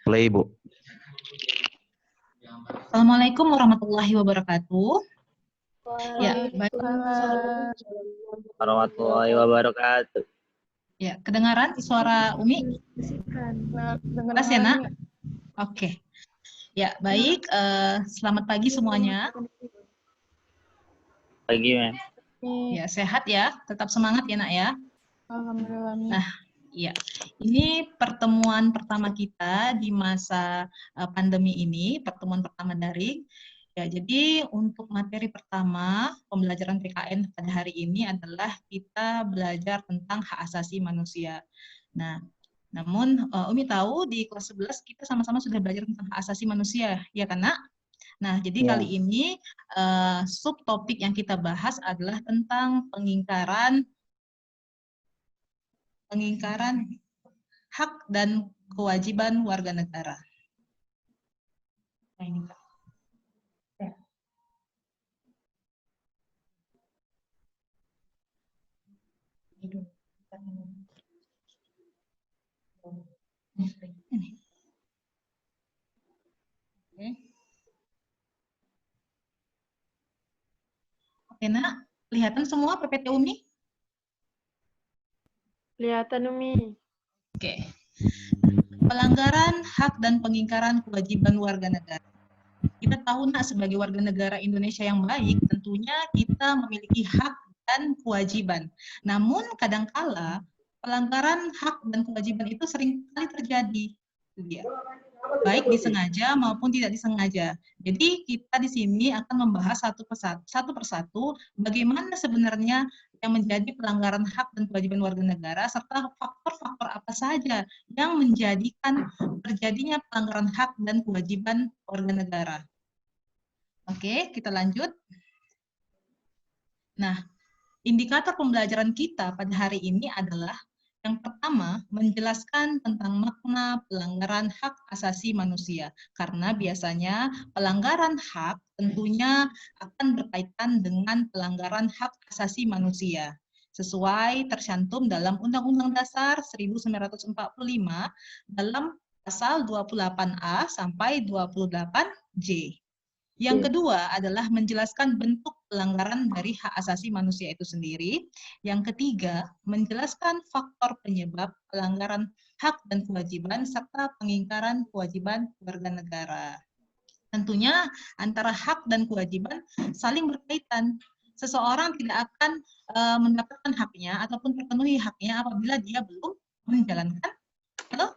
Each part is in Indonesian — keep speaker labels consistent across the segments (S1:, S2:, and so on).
S1: Play, Bu.
S2: Assalamualaikum warahmatullahi wabarakatuh. Ya, baik.
S1: Warahmatullahi wabarakatuh.
S2: Ya, kedengaran suara Umi? Jelas ya, Nak? Oke. Ya, baik. Selamat pagi semuanya.
S1: Pagi, Mem.
S2: Ya, sehat ya. Tetap semangat ya, Nak ya.
S3: Alhamdulillah.
S2: Nah, ya. Ini pertemuan pertama kita di masa pandemi ini, pertemuan pertama daring. Ya, jadi untuk materi pertama pembelajaran PKN pada hari ini adalah kita belajar tentang hak asasi manusia. Nah, namun Umi tahu di kelas 11 kita sama-sama sudah belajar tentang hak asasi manusia, ya kan, Nak? Nah, jadi kali ini subtopik yang kita bahas adalah tentang pengingkaran hak dan kewajiban warga negara. Nah, ini Kak. Oke, Nak. Kelihatan semua PPT Umi?
S3: Kelihatan, Umi.
S2: Oke. Pelanggaran hak dan pengingkaran kewajiban warga negara. Kita tahu, Nak, sebagai warga negara Indonesia yang baik, tentunya kita memiliki hak dan kewajiban. Namun kadangkala pelanggaran hak dan kewajiban itu seringkali terjadi. Itu dia. Baik disengaja maupun tidak disengaja. Jadi kita di sini akan membahas satu persatu bagaimana sebenarnya yang menjadi pelanggaran hak dan kewajiban warga negara serta faktor-faktor apa saja yang menjadikan terjadinya pelanggaran hak dan kewajiban warga negara. Oke, kita lanjut. Nah, indikator pembelajaran kita pada hari ini adalah yang pertama, menjelaskan tentang makna pelanggaran hak asasi manusia. Karena biasanya pelanggaran hak tentunya akan berkaitan dengan pelanggaran hak asasi manusia. Sesuai tercantum dalam Undang-Undang Dasar 1945 dalam pasal 28A sampai 28J. Yang kedua adalah menjelaskan bentuk pelanggaran dari hak asasi manusia itu sendiri. Yang ketiga, menjelaskan faktor penyebab pelanggaran hak dan kewajiban serta pengingkaran kewajiban warga negara. Tentunya antara hak dan kewajiban saling berkaitan. Seseorang tidak akan mendapatkan haknya ataupun terpenuhi haknya apabila dia belum menjalankan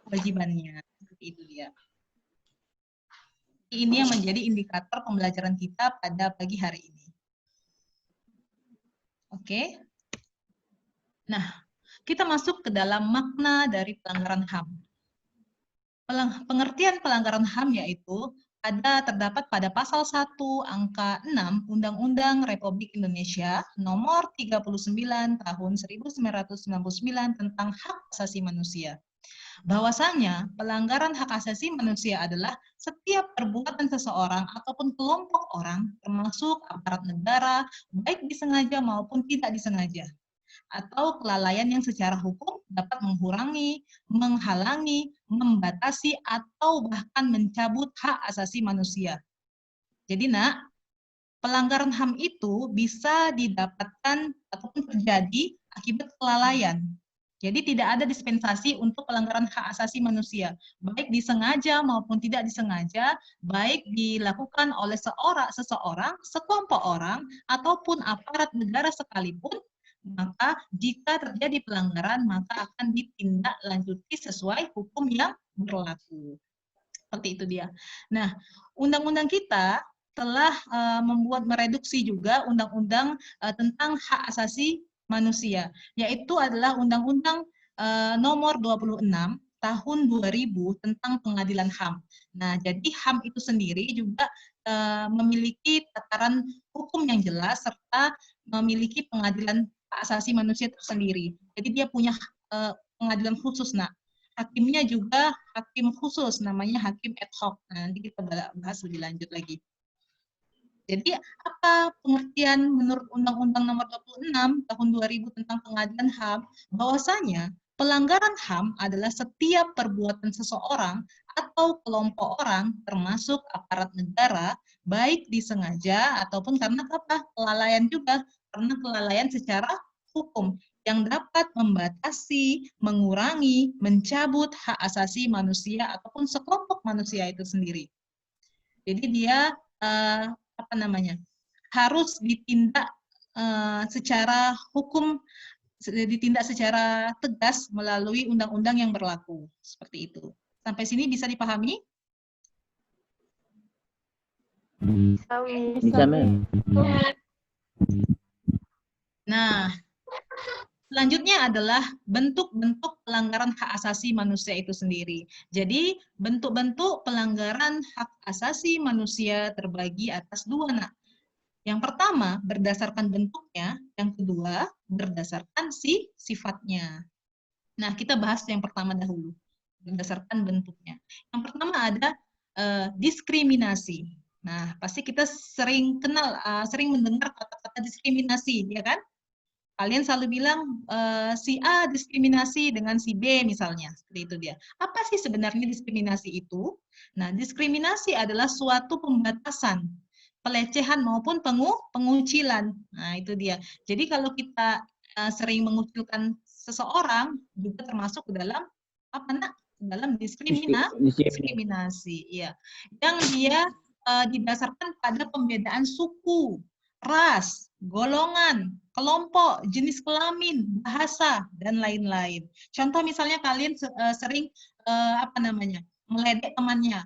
S2: kewajibannya. Seperti itu dia. Ini yang menjadi indikator pembelajaran kita pada pagi hari ini. Oke. Nah, kita masuk ke dalam makna dari pelanggaran HAM. Pengertian pelanggaran HAM yaitu terdapat pada pasal 1 angka 6 Undang-Undang Republik Indonesia nomor 39 tahun 1999 tentang hak asasi manusia. Bahwasanya pelanggaran hak asasi manusia adalah setiap perbuatan seseorang ataupun kelompok orang, termasuk aparat negara, baik disengaja maupun tidak disengaja, atau kelalaian yang secara hukum dapat mengurangi, menghalangi, membatasi, atau bahkan mencabut hak asasi manusia. Jadi, Nak, pelanggaran HAM itu bisa didapatkan ataupun terjadi akibat kelalaian. Jadi tidak ada dispensasi untuk pelanggaran hak asasi manusia, baik disengaja maupun tidak disengaja, baik dilakukan oleh seseorang, sekelompok orang, ataupun aparat negara sekalipun, maka jika terjadi pelanggaran, maka akan ditindaklanjuti sesuai hukum yang berlaku. Seperti itu dia. Nah, undang-undang kita telah mereduksi juga undang-undang tentang hak asasi manusia, yaitu adalah Undang-Undang nomor 26 tahun 2000 tentang pengadilan HAM. Nah, jadi HAM itu sendiri juga memiliki tataran hukum yang jelas serta memiliki pengadilan hak asasi manusia tersendiri. Jadi dia punya pengadilan khusus, Nak. Hakimnya juga hakim khusus, namanya hakim ad hoc. Nah, nanti kita bahas lebih lanjut lagi. Jadi apa pengertian menurut Undang-Undang Nomor 26 Tahun 2000 tentang Pengadilan HAM? Bahwasanya pelanggaran HAM adalah setiap perbuatan seseorang atau kelompok orang, termasuk aparat negara, baik disengaja ataupun karena apa? Kelalaian juga, karena kelalaian secara hukum yang dapat membatasi, mengurangi, mencabut hak asasi manusia ataupun sekelompok manusia itu sendiri. Jadi dia apa namanya? Harus ditindak secara hukum, ditindak secara tegas melalui undang-undang yang berlaku. Seperti itu. Sampai sini bisa dipahami?
S1: Bisa, Mem.
S2: Nah, selanjutnya adalah bentuk-bentuk pelanggaran hak asasi manusia itu sendiri. Jadi, bentuk-bentuk pelanggaran hak asasi manusia terbagi atas dua, Nak. Yang pertama, berdasarkan bentuknya. Yang kedua, berdasarkan sifatnya. Nah, kita bahas yang pertama dahulu, berdasarkan bentuknya. Yang pertama ada diskriminasi. Nah, pasti kita sering kenal, sering mendengar kata-kata diskriminasi, ya kan? Kalian selalu bilang si A diskriminasi dengan si B misalnya, seperti itu dia. Apa sih sebenarnya diskriminasi itu? Nah, diskriminasi adalah suatu pembatasan, pelecehan maupun pengucilan. Nah, itu dia. Jadi kalau kita sering mengucilkan seseorang juga termasuk ke dalam apa nak? Dalam diskriminasi, ya. Yang dia didasarkan pada pembedaan suku, ras, golongan, kelompok, jenis kelamin, bahasa, dan lain-lain. Contoh misalnya kalian sering apa namanya meledek temannya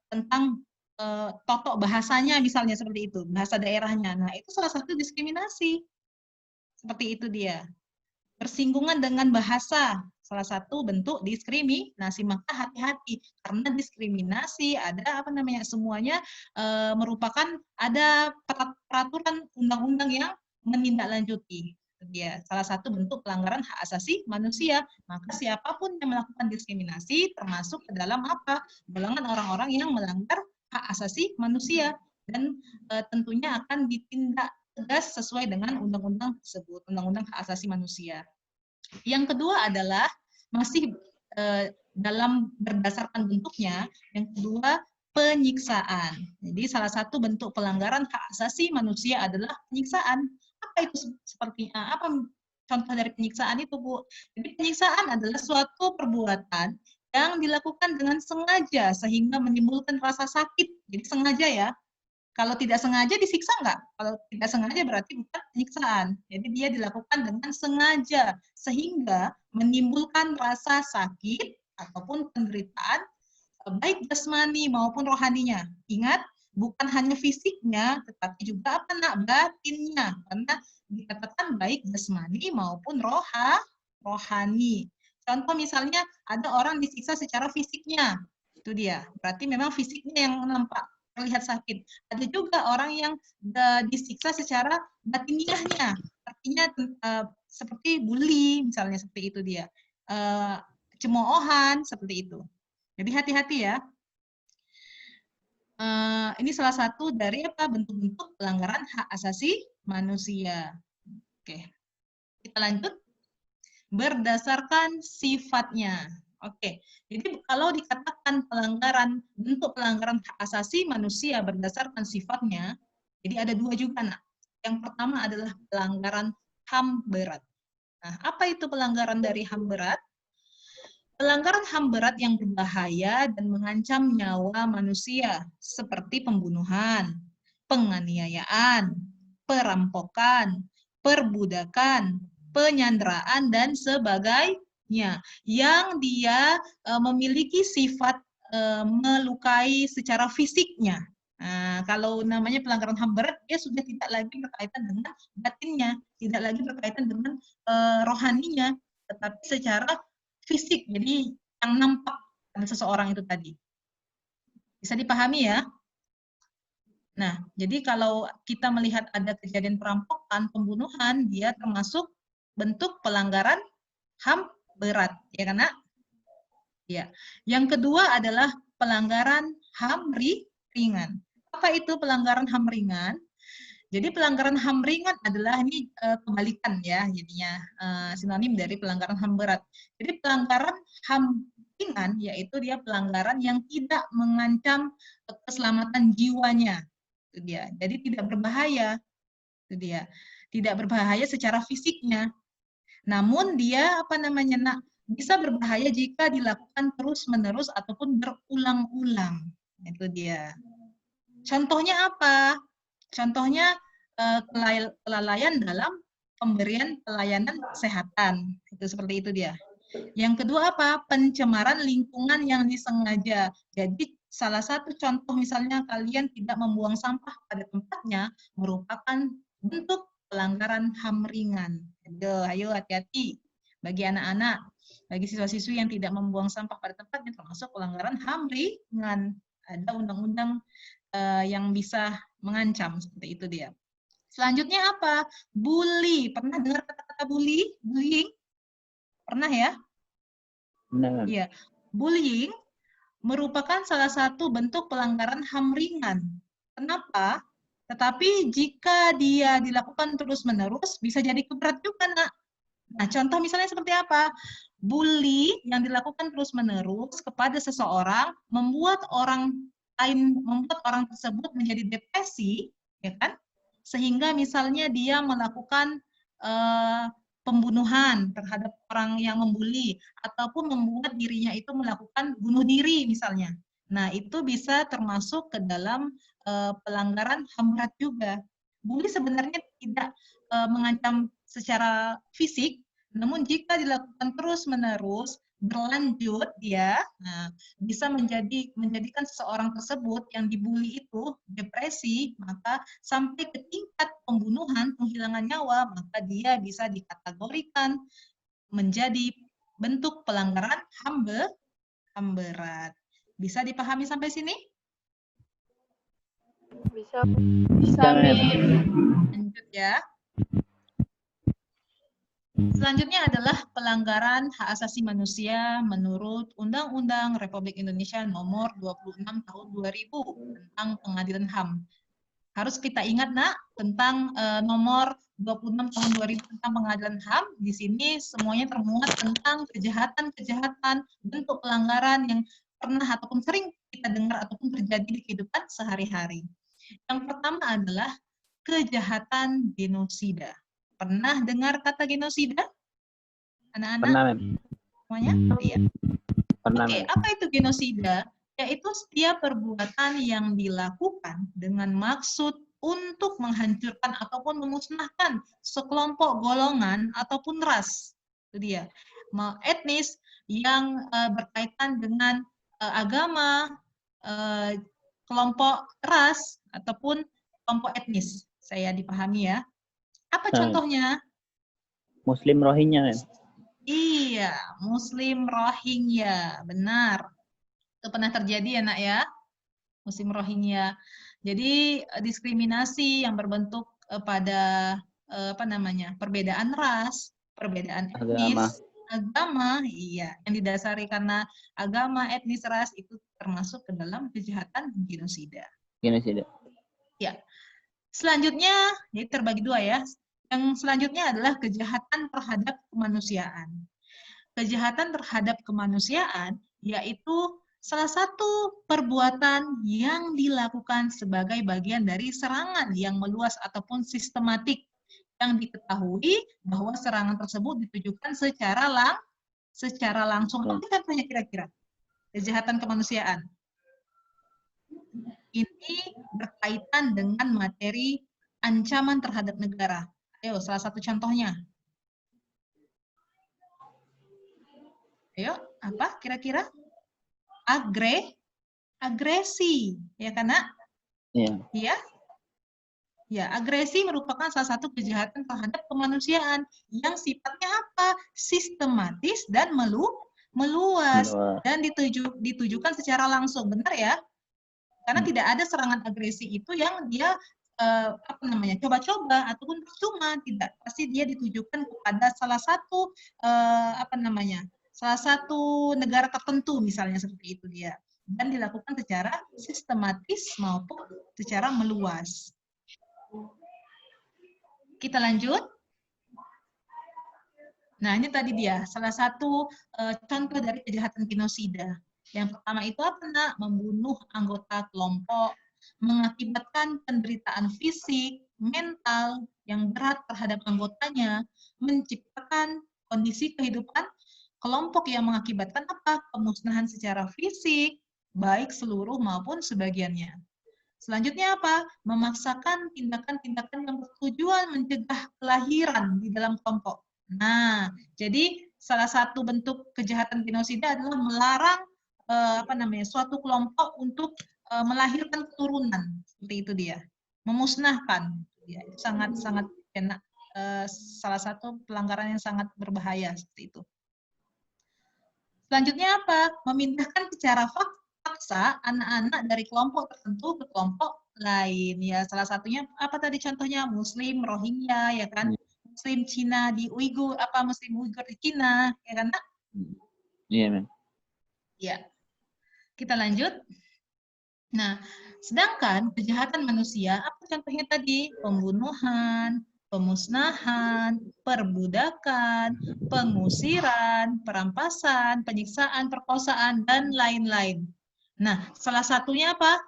S2: tentang totok bahasanya misalnya seperti itu, bahasa daerahnya. Nah, itu salah satu diskriminasi. Seperti itu dia. Bersinggungan dengan bahasa, salah satu bentuk diskriminasi. Maka hati-hati karena diskriminasi ada apa namanya semuanya merupakan ada peraturan undang-undang yang menindaklanjuti. Dia salah satu bentuk pelanggaran hak asasi manusia. Maka siapapun yang melakukan diskriminasi termasuk ke dalam apa? Golongan orang-orang yang melanggar hak asasi manusia dan tentunya akan ditindak tegas sesuai dengan undang-undang tersebut, undang-undang hak asasi manusia. Yang kedua adalah masih dalam berdasarkan bentuknya, yang kedua penyiksaan. Jadi salah satu bentuk pelanggaran hak asasi manusia adalah penyiksaan. Apa itu sepertinya? Apa contoh dari penyiksaan itu, Bu? Jadi penyiksaan adalah suatu perbuatan yang dilakukan dengan sengaja sehingga menimbulkan rasa sakit. Jadi sengaja ya. Kalau tidak sengaja disiksa nggak? Kalau tidak sengaja berarti bukan penyiksaan. Jadi dia dilakukan dengan sengaja sehingga menimbulkan rasa sakit ataupun penderitaan baik jasmani maupun rohaninya. Ingat, bukan hanya fisiknya, tetapi juga apa nak batinnya. Karena dikatakan baik jasmani maupun rohani. Contoh misalnya ada orang disiksa secara fisiknya, itu dia. Berarti memang fisiknya yang nampak terlihat sakit. Ada juga orang yang disiksa secara batiniahnya, artinya seperti bully, misalnya seperti itu dia, cemoohan, seperti itu. Jadi hati-hati ya. Ini salah satu dari apa bentuk-bentuk pelanggaran hak asasi manusia. Oke, kita lanjut. Berdasarkan sifatnya. Oke, jadi kalau dikatakan bentuk pelanggaran hak asasi manusia berdasarkan sifatnya, jadi ada dua juga, Nak. Yang pertama adalah pelanggaran HAM berat. Nah, apa itu pelanggaran dari HAM berat? Pelanggaran HAM berat yang berbahaya dan mengancam nyawa manusia, seperti pembunuhan, penganiayaan, perampokan, perbudakan, penyanderaan, dan sebagainya. Yang dia memiliki sifat melukai secara fisiknya. Nah, kalau namanya pelanggaran HAM berat, dia sudah tidak lagi berkaitan dengan batinnya, tidak lagi berkaitan dengan rohaninya, tetapi secara fisik, jadi yang nampak pada seseorang itu tadi. Bisa dipahami ya? Nah, jadi kalau kita melihat ada kejadian perampokan, pembunuhan, dia termasuk bentuk pelanggaran HAM berat, ya kan, Nak? Ya. Yang kedua adalah pelanggaran HAM ringan. Apa itu pelanggaran HAM ringan? Jadi pelanggaran HAM ringan adalah ini kebalikan ya, jadinya sinonim dari pelanggaran HAM berat. Jadi pelanggaran HAM ringan, yaitu dia pelanggaran yang tidak mengancam keselamatan jiwanya. Itu dia. Jadi tidak berbahaya. Itu dia. Tidak berbahaya secara fisiknya. Namun dia bisa berbahaya jika dilakukan terus-menerus ataupun berulang-ulang. Itu dia. Contohnya apa? Contohnya kelalaian dalam pemberian pelayanan kesehatan. Itu seperti itu dia. Yang kedua apa? Pencemaran lingkungan yang disengaja. Jadi salah satu contoh misalnya kalian tidak membuang sampah pada tempatnya merupakan bentuk pelanggaran HAM ringan. Ayo hati-hati bagi anak-anak, bagi siswa-siswi yang tidak membuang sampah pada tempatnya termasuk pelanggaran HAM ringan. Ada undang-undang yang bisa mengancam seperti itu dia. Selanjutnya apa? Bully. Pernah dengar kata-kata bully? Bullying? Pernah ya?
S1: Benar.
S2: Iya. Bullying merupakan salah satu bentuk pelanggaran HAM ringan. Kenapa? Tetapi jika dia dilakukan terus-menerus, bisa jadi keberat juga, Nak. Nah, contoh misalnya seperti apa? Bully yang dilakukan terus-menerus kepada seseorang membuat orang tersebut menjadi depresi, ya kan? Sehingga misalnya dia melakukan pembunuhan terhadap orang yang membuli ataupun membuat dirinya itu melakukan bunuh diri misalnya. Nah, itu bisa termasuk ke dalam pelanggaran HAM berat juga. Bully sebenarnya tidak mengancam secara fisik, namun jika dilakukan terus-menerus berlanjut dia bisa menjadikan seseorang tersebut yang dibully itu depresi, maka sampai ke tingkat pembunuhan, penghilangan nyawa, maka dia bisa dikategorikan menjadi bentuk pelanggaran HAM berat. Bisa dipahami sampai sini?
S3: Bisa.
S1: Bisa, Mem.
S2: Lanjut ya. Selanjutnya adalah pelanggaran hak asasi manusia menurut Undang-Undang Republik Indonesia Nomor 26 Tahun 2000 tentang Pengadilan HAM. Harus kita ingat, Nak, tentang nomor 26 Tahun 2000 tentang Pengadilan HAM. Di sini semuanya termuat tentang kejahatan-kejahatan, bentuk pelanggaran yang pernah ataupun sering kita dengar ataupun terjadi di kehidupan sehari-hari. Yang pertama adalah kejahatan genosida. Pernah dengar kata genosida? Anak-anak
S1: Pernah, Mem.
S2: semuanya? Iya.
S1: Pernah,
S2: Oke,
S1: Mem.
S2: apa itu genosida? Yaitu setiap perbuatan yang dilakukan dengan maksud untuk menghancurkan ataupun memusnahkan sekelompok golongan ataupun ras. Itu dia. Etnis yang berkaitan dengan agama, kelompok ras ataupun kelompok etnis. Saya dipahami ya. Apa contohnya?
S1: Muslim Rohingya, Mem.
S2: Iya, Muslim Rohingya, benar. Itu pernah terjadi ya, Nak ya? Muslim Rohingya. Jadi diskriminasi yang berbentuk pada perbedaan ras, perbedaan etnis, agama, iya, yang didasari karena agama, etnis, ras itu termasuk ke dalam kejahatan genosida.
S1: Genosida.
S2: Ya. Selanjutnya, jadi terbagi dua ya. Yang selanjutnya adalah kejahatan terhadap kemanusiaan. Kejahatan terhadap kemanusiaan yaitu salah satu perbuatan yang dilakukan sebagai bagian dari serangan yang meluas ataupun sistematik yang diketahui bahwa serangan tersebut ditujukan secara langsung. Apa contohnya kira-kira? Kejahatan kemanusiaan. Ini berkaitan dengan materi ancaman terhadap negara. Ayo, salah satu contohnya. Ayo, apa kira-kira? Agresi, ya kan, Nak?
S1: Iya.
S2: Iya. Ya, agresi merupakan salah satu kejahatan terhadap kemanusiaan yang sifatnya apa? Sistematis dan meluas dan ditujukan secara langsung, benar ya? Karena tidak ada serangan agresi itu yang dia coba-coba ataupun percuma, tidak, pasti dia ditujukan kepada salah satu salah satu negara tertentu misalnya seperti itu dia, dan dilakukan secara sistematis maupun secara meluas. Kita lanjut. Nah, ini tadi dia salah satu contoh dari kejahatan genosida. Yang pertama itu apa, Nak? Membunuh anggota kelompok, mengakibatkan penderitaan fisik, mental yang berat terhadap anggotanya, menciptakan kondisi kehidupan kelompok yang mengakibatkan apa? Pemusnahan secara fisik, baik seluruh maupun sebagiannya. Selanjutnya apa? Memaksakan tindakan-tindakan yang bertujuan mencegah kelahiran di dalam kelompok. Nah, jadi salah satu bentuk kejahatan genosida adalah melarang suatu kelompok untuk melahirkan keturunan. Seperti itu dia. Memusnahkan. Ya, itu sangat-sangat salah satu pelanggaran yang sangat berbahaya seperti itu. Selanjutnya apa? Memindahkan secara paksa anak-anak dari kelompok tertentu ke kelompok lain. Ya, salah satunya apa tadi contohnya? Muslim Rohingya, ya kan? Muslim Cina di Uighur, Muslim Uighur di Cina, ya kan?
S1: Iya, men.
S2: Ya. Kita lanjut. Nah, sedangkan kejahatan manusia, apa contohnya tadi? Pembunuhan, pemusnahan, perbudakan, pengusiran, perampasan, penyiksaan, perkosaan, dan lain-lain. Nah, salah satunya apa?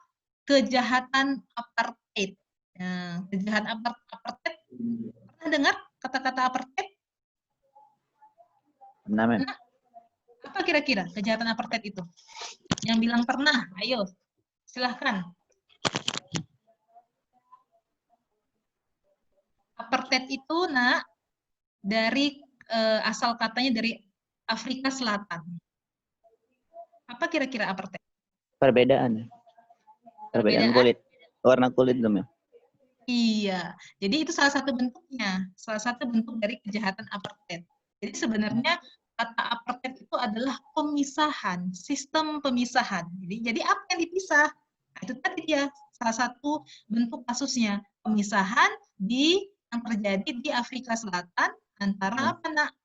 S2: Kejahatan apartheid. Nah, kejahatan apartheid, pernah dengar kata-kata apartheid?
S1: Pernah, men.
S2: Nah, apa kira-kira kejahatan apartheid itu? Yang bilang pernah, ayo, silahkan. Apartheid itu, Nak, dari asal katanya dari Afrika Selatan. Apa kira-kira apartheid?
S1: Perbedaan kulit. Warna kulit dong, ya.
S2: Iya, jadi itu salah satu bentuknya, salah satu bentuk dari kejahatan apartheid. Jadi sebenarnya kata apartheid itu adalah pemisahan, sistem pemisahan. Jadi apa yang dipisah? Nah, itu tadi dia salah satu bentuk kasusnya, pemisahan yang terjadi di Afrika Selatan antara apa, Nak?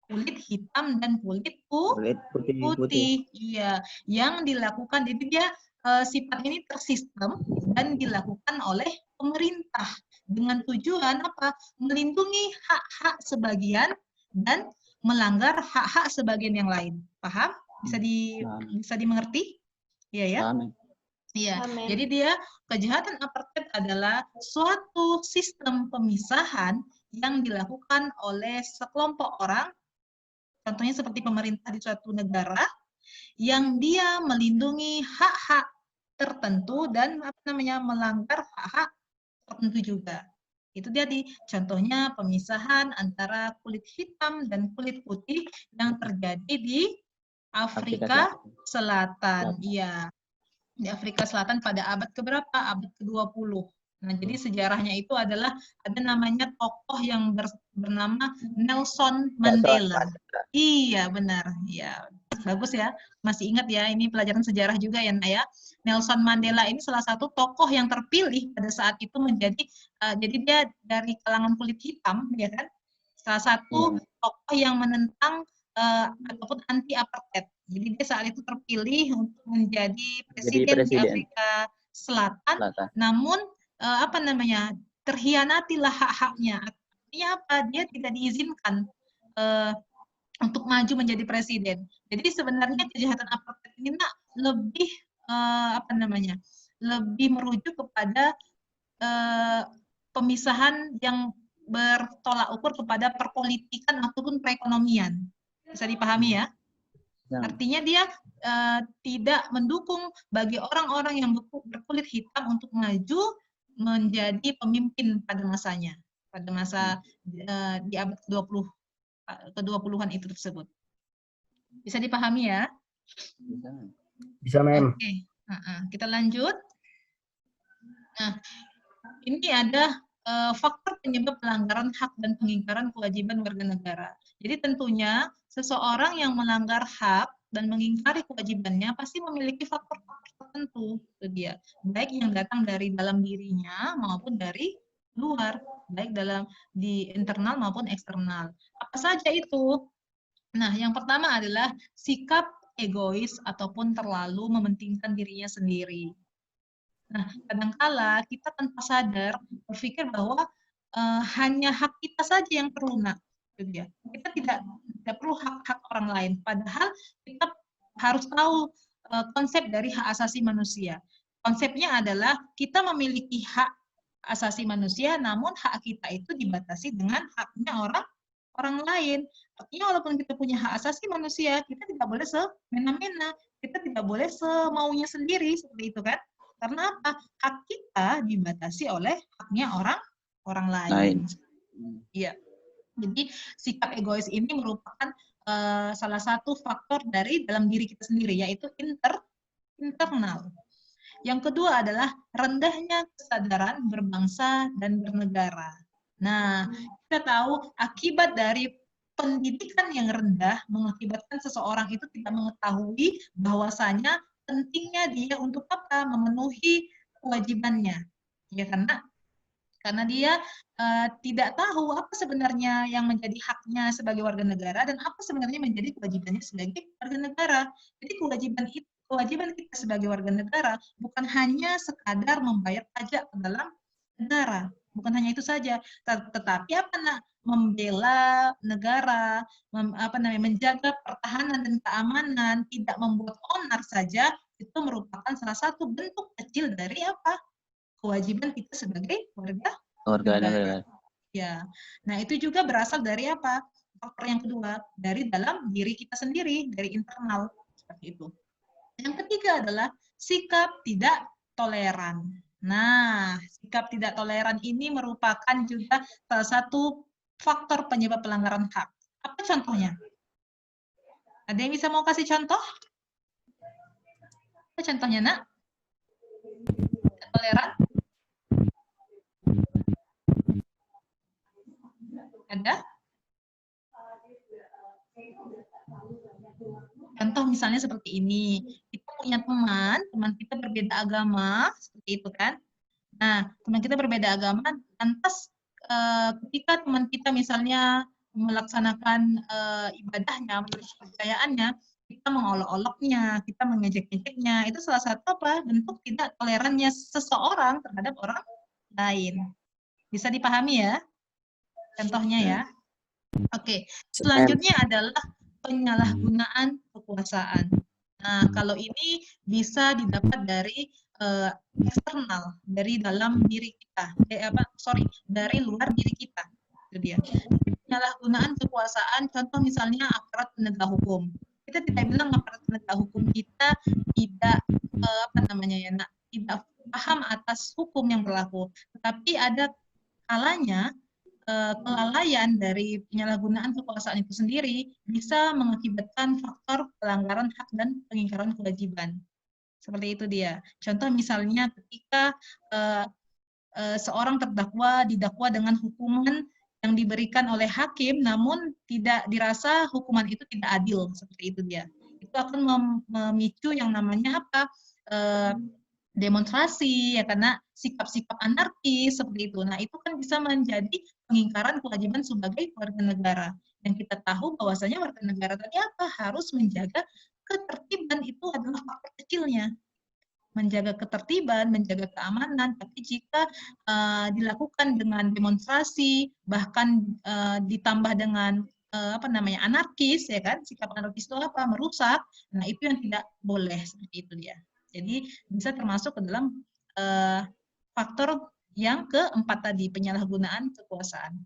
S2: Kulit hitam dan kulit
S1: Kulit putih.
S2: putih. Iya, yang dilakukan, jadi dia sifat ini tersistem dan dilakukan oleh pemerintah dengan tujuan apa? Melindungi hak-hak sebagian dan melanggar hak-hak sebagian yang lain. Paham? Bisa dimengerti? Iya ya?
S1: Paham, men.
S2: Iya.
S3: Amin.
S2: Jadi dia kejahatan apartheid adalah suatu sistem pemisahan yang dilakukan oleh sekelompok orang, contohnya seperti pemerintah di suatu negara, yang dia melindungi hak-hak tertentu dan melanggar hak-hak tertentu juga. Itu dia contohnya pemisahan antara kulit hitam dan kulit putih yang terjadi di Afrika Selatan. Iya, di Afrika Selatan pada abad keberapa? Abad ke-20. Nah, jadi sejarahnya itu adalah ada namanya tokoh yang bernama Nelson Mandela. Iya, benar. Ya, bagus ya. Masih ingat ya, ini pelajaran sejarah juga ya, Naya. Nelson Mandela ini salah satu tokoh yang terpilih pada saat itu menjadi, jadi dia dari kalangan kulit hitam, ya kan? Salah satu tokoh yang menentang ataupun anti apartheid. Jadi dia saat itu terpilih untuk menjadi presiden di Afrika Selatan. Namun terhianatilah hak-haknya. Artinya apa? Dia tidak diizinkan untuk maju menjadi presiden. Jadi sebenarnya kejahatan apartheid ini lebih lebih merujuk kepada pemisahan yang bertolak ukur kepada perpolitikan ataupun perekonomian. Bisa dipahami ya? Artinya dia tidak mendukung bagi orang-orang yang berkulit hitam untuk maju menjadi pemimpin pada masanya, pada masa di abad ke-20-an itu tersebut. Bisa dipahami ya?
S4: Bisa, Mem.
S2: Oke, kita lanjut. Nah, ini ada faktor penyebab pelanggaran hak dan pengingkaran kewajiban warga negara. Jadi tentunya seseorang yang melanggar hak dan mengingkari kewajibannya pasti memiliki faktor-faktor tertentu, itu dia. Baik yang datang dari dalam dirinya maupun dari luar, baik di internal maupun eksternal. Apa saja itu? Nah, yang pertama adalah sikap egois ataupun terlalu mementingkan dirinya sendiri. Nah, kadangkala kita tanpa sadar berpikir bahwa hanya hak kita saja yang terlunak. Gitu ya. Kita tidak perlu hak-hak orang lain. Padahal kita harus tahu konsep dari hak asasi manusia. Konsepnya adalah kita memiliki hak asasi manusia, namun hak kita itu dibatasi dengan haknya orang lain. Artinya walaupun kita punya hak asasi manusia, kita tidak boleh semena-mena, kita tidak boleh semaunya sendiri seperti itu kan? Karena apa? Hak kita dibatasi oleh haknya orang lain. Iya. Jadi sikap egois ini merupakan salah satu faktor dari dalam diri kita sendiri, yaitu internal. Yang kedua adalah rendahnya kesadaran berbangsa dan bernegara. Nah, kita tahu akibat dari pendidikan yang rendah mengakibatkan seseorang itu tidak mengetahui bahwasanya pentingnya dia untuk apa? Memenuhi kewajibannya. Ya, karena dia tidak tahu apa sebenarnya yang menjadi haknya sebagai warga negara dan apa sebenarnya menjadi kewajibannya sebagai warga negara. Jadi kewajiban kita sebagai warga negara bukan hanya sekadar membayar pajak ke dalam negara, bukan hanya itu saja, tetapi membela negara, menjaga pertahanan dan keamanan, tidak membuat onar saja, itu merupakan salah satu bentuk kecil dari apa? Kewajiban kita sebagai warga negara. Ya. Nah, itu juga berasal dari apa? Faktor yang kedua, dari dalam diri kita sendiri, dari internal, seperti itu. Yang ketiga adalah sikap tidak toleran. Nah, sikap tidak toleran ini merupakan juga salah satu faktor penyebab pelanggaran hak. Apa contohnya? Ada yang bisa mau kasih contoh? Apa contohnya, Nak? Tidak toleran? Ada? Contoh misalnya seperti ini, kita punya teman kita berbeda agama, seperti itu kan. Nah, teman kita berbeda agama, lantas ketika teman kita misalnya melaksanakan ibadahnya, menurut kepercayaannya, kita mengolok-oloknya, kita mengejek-ejeknya, itu salah satu apa? Bentuk tidak tolerannya seseorang terhadap orang lain. Bisa dipahami ya? Contohnya ya. Oke, selanjutnya adalah penyalahgunaan kekuasaan. Nah, kalau ini bisa didapat dari eksternal, dari dalam diri kita. Dari luar diri kita. Itu dia. Penyalahgunaan kekuasaan, contoh misalnya aparat penegak hukum. Kita tidak bilang aparat penegak hukum kita tidak tidak paham atas hukum yang berlaku, tetapi ada kalanya kelalaian dari penyalahgunaan kekuasaan itu sendiri bisa mengakibatkan faktor pelanggaran hak dan pengingkaran kewajiban. Seperti itu dia. Contoh misalnya ketika seorang terdakwa didakwa dengan hukuman yang diberikan oleh hakim, namun tidak dirasa hukuman itu tidak adil. Seperti itu dia. Itu akan memicu yang namanya apa? Demonstrasi, ya, karena sikap-sikap anarkis seperti itu. Nah, itu kan bisa menjadi pengingkaran kewajiban sebagai warga negara. Yang kita tahu bahwasanya warga negara tadi apa? Harus menjaga ketertiban, itu adalah faktor kecilnya. Menjaga ketertiban, menjaga keamanan, tapi jika dilakukan dengan demonstrasi, bahkan ditambah dengan anarkis, ya kan? Sikap anarkis itu apa? Merusak. Nah, itu yang tidak boleh, seperti itu dia. Jadi bisa termasuk ke dalam faktor yang keempat tadi, penyalahgunaan kekuasaan.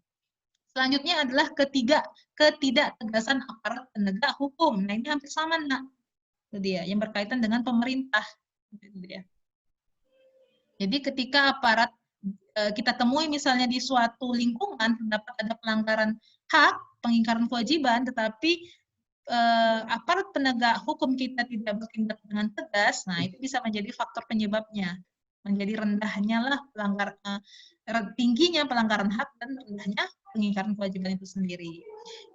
S2: Selanjutnya adalah ketidaktegasan aparat penegak hukum. Nah, ini hampir sama, Nak. Itu dia, yang berkaitan dengan pemerintah. Itu dia. Jadi ketika aparat kita temui misalnya di suatu lingkungan terdapat ada pelanggaran hak, pengingkaran kewajiban, tetapi aparat penegak hukum kita tidak bertindak dengan tegas, nah itu bisa menjadi faktor penyebabnya, menjadi tingginya pelanggaran hak dan rendahnya pengingkaran kewajiban itu sendiri.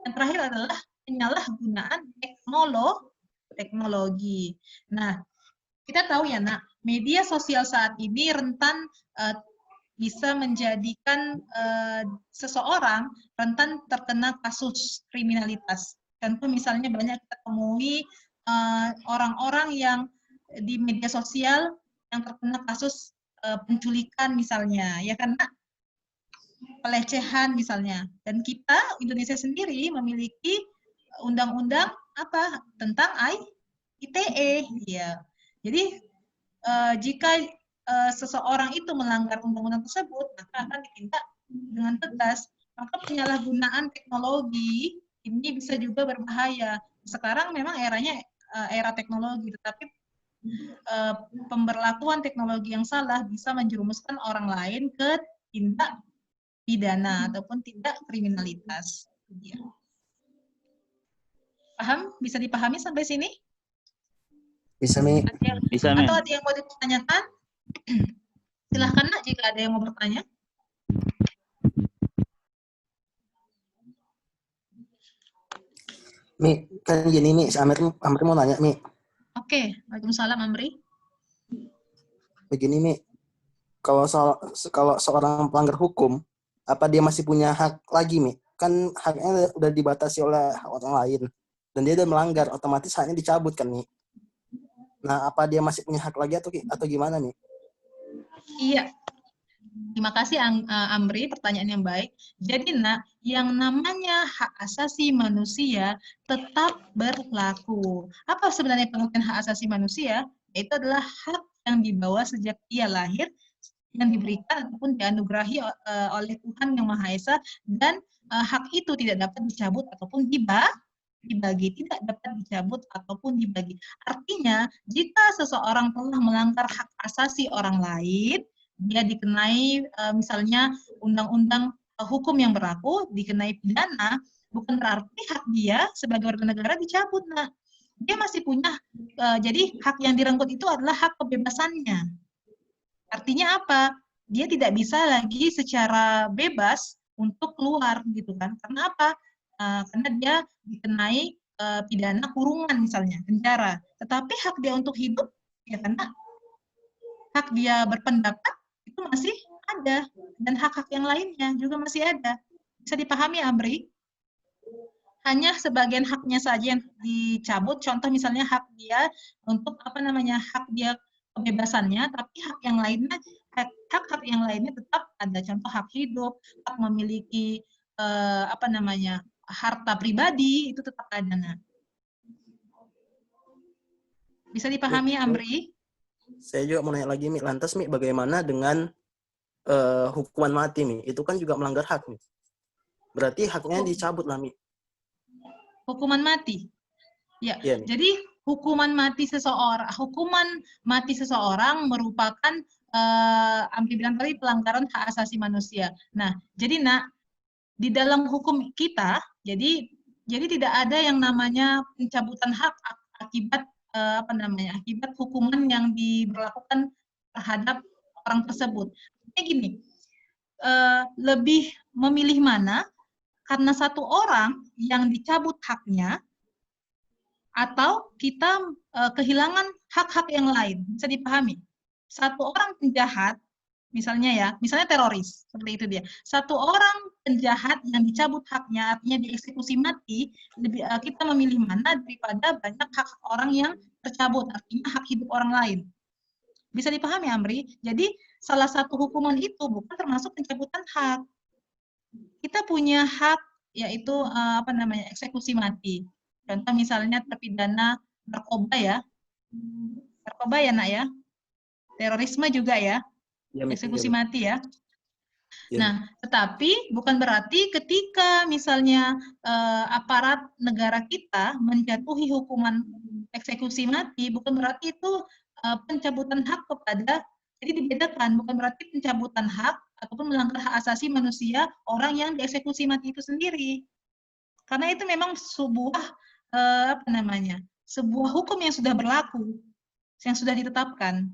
S2: Yang terakhir adalah penyalahgunaan teknologi. Nah, kita tahu ya, Nak, media sosial saat ini rentan bisa menjadikan seseorang rentan terkena kasus kriminalitas. Contoh misalnya banyak kita temui orang-orang yang di media sosial yang terkena kasus penculikan misalnya, ya kan, Nak? pelecehan misalnya. Dan kita Indonesia sendiri memiliki undang-undang apa tentang ITE, ya. Jadi jika seseorang itu melanggar undang-undang tersebut, maka akan ditindak dengan tegas. Maka penyalahgunaan teknologi ini bisa juga berbahaya. Sekarang memang eranya era teknologi, tetapi pemberlakuan teknologi yang salah bisa menjerumuskan orang lain ke tindak pidana ataupun tindak kriminalitas. Paham? Bisa dipahami sampai sini?
S4: Bisa, Mi.
S1: Bisa, Mem.
S2: Atau ada yang mau ditanyakan? Silahkan, Nak, jika ada yang mau bertanya.
S4: Mi, kan gini, Mi. Si Amir mau nanya, Mi.
S2: Oke, Waalaikumsalam, Amri.
S4: Begini, Mi. Kalau seorang pelanggar hukum, apa dia masih punya hak lagi, Mi? Kan haknya udah dibatasi oleh orang lain. Dan dia udah melanggar, otomatis haknya dicabut kan, Mi? Nah, apa dia masih punya hak lagi atau gimana, Mi?
S2: Iya. Terima kasih Amri, pertanyaan yang baik. Jadi Nak, yang namanya hak asasi manusia tetap berlaku. Apa sebenarnya pengertian hak asasi manusia? Itu adalah hak yang dibawa sejak ia lahir, yang diberikan ataupun dianugerahi oleh Tuhan Yang Maha Esa, dan hak itu tidak dapat dicabut ataupun dibagi, tidak dapat dicabut ataupun dibagi. Artinya, jika seseorang telah melanggar hak asasi orang lain, dia dikenai misalnya undang-undang hukum yang berlaku, dikenai pidana, bukan berarti hak dia sebagai warga negara dicabut. Nah, dia masih punya, jadi hak yang direnggut itu adalah hak kebebasannya. Artinya apa? Dia tidak bisa lagi secara bebas untuk keluar, gitu kan? Karena apa? Karena dia dikenai pidana kurungan misalnya, penjara. Tetapi hak dia untuk hidup, ya karena hak dia berpendapat itu masih ada, dan hak-hak yang lainnya juga masih ada. Bisa dipahami, Amri? Hanya sebagian haknya saja yang dicabut, contoh misalnya hak dia untuk hak dia kebebasannya, tapi hak yang lainnya, hak-hak yang lainnya tetap ada. Contoh hak hidup, hak memiliki harta pribadi itu tetap ada. Nah, bisa dipahami, Amri?
S4: Saya juga mau nanya lagi, Mi. Lantas, Mi, bagaimana dengan hukuman mati, Mi? Itu kan juga melanggar hak, Mi. Berarti haknya dicabut lah, Mi.
S2: Hukuman mati. Ya,
S4: Iya, Mi.
S2: jadi hukuman mati seseorang merupakan Amri bilang tadi pelanggaran hak asasi manusia. Nah, jadi Nak, di dalam hukum kita, jadi tidak ada yang namanya pencabutan hak akibat akibat hukuman yang diberlakukan terhadap orang tersebut. Kayak gini, lebih memilih mana? Karena satu orang yang dicabut haknya, atau kita kehilangan hak-hak yang lain. Bisa dipahami? Satu orang penjahat, misalnya teroris, seperti itu dia. Satu orang penjahat yang dicabut haknya, artinya dieksekusi mati, kita memilih mana daripada banyak hak orang yang tercabut, artinya hak hidup orang lain. Bisa dipahami, Amri? Jadi salah satu hukuman itu bukan termasuk pencabutan hak. Kita punya hak, yaitu eksekusi mati. Contoh misalnya terpidana narkoba ya. Narkoba ya, Nak ya. Terorisme juga ya. Eksekusi mati ya. Nah, tetapi bukan berarti ketika misalnya aparat negara kita menjatuhi hukuman eksekusi mati, bukan berarti itu pencabutan hak kepada, jadi dibedakan, bukan berarti pencabutan hak ataupun melanggar hak asasi manusia orang yang dieksekusi mati itu sendiri. Karena itu memang sebuah sebuah hukum yang sudah berlaku, yang sudah ditetapkan.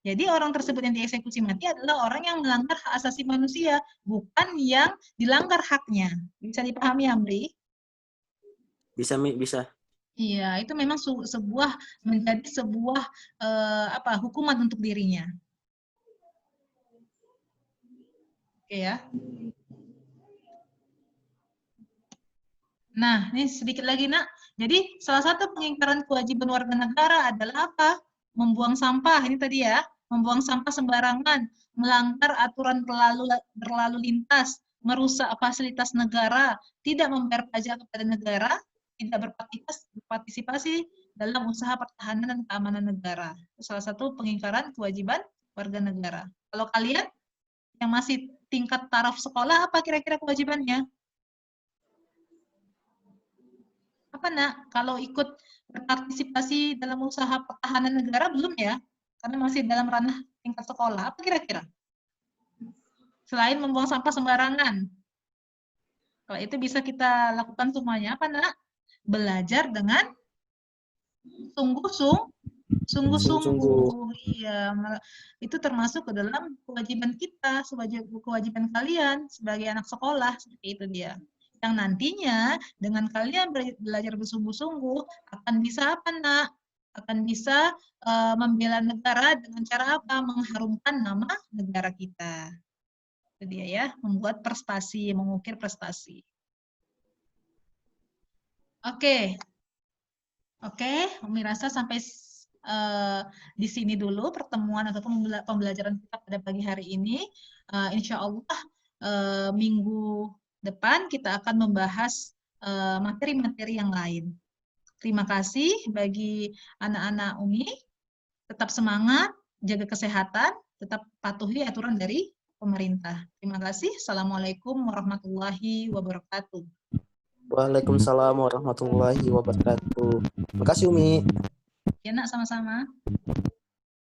S2: Jadi orang tersebut yang dieksekusi mati adalah orang yang melanggar hak asasi manusia, bukan yang dilanggar haknya. Bisa dipahami, Amri?
S4: Bisa, Mi, bisa.
S2: Iya, itu memang menjadi sebuah hukuman untuk dirinya. Oke ya. Nah, ini sedikit lagi, Nak. Jadi, salah satu pengingkaran kewajiban warga negara adalah apa? Membuang sampah, ini tadi ya. membuang sampah sembarangan, melanggar aturan berlalu lintas, merusak fasilitas negara, tidak membayar pajak kepada negara, tidak berpartisipasi dalam usaha pertahanan dan keamanan negara. Itu salah satu pengingkaran kewajiban warga negara. Kalau kalian yang masih tingkat taraf sekolah, apa kira-kira kewajibannya? Apa nak? Kalau ikut berpartisipasi dalam usaha pertahanan negara belum ya? Karena masih dalam ranah tingkat sekolah. Apa kira-kira? Selain membuang sampah sembarangan. Kalau itu bisa kita lakukan semuanya. Apa nak? Belajar dengan sungguh-sungguh. Iya, itu termasuk ke dalam kewajiban kita, kewajiban kalian sebagai anak sekolah. Seperti itu dia. Yang nantinya dengan kalian belajar bersungguh-sungguh akan bisa apa nak? Akan bisa membela negara dengan cara apa? Mengharumkan nama negara kita. Itu dia ya, membuat prestasi, mengukir prestasi. Oke, Umi rasa sampai di sini dulu pertemuan ataupun pembelajaran kita pada pagi hari ini. Insya Allah minggu depan kita akan membahas materi-materi yang lain. Terima kasih bagi anak-anak Umi. Tetap semangat, jaga kesehatan, tetap patuhi aturan dari pemerintah. Terima kasih. Assalamualaikum warahmatullahi wabarakatuh.
S4: Waalaikumsalam warahmatullahi wabarakatuh. Makasih Umi.
S2: Ya nak, sama-sama.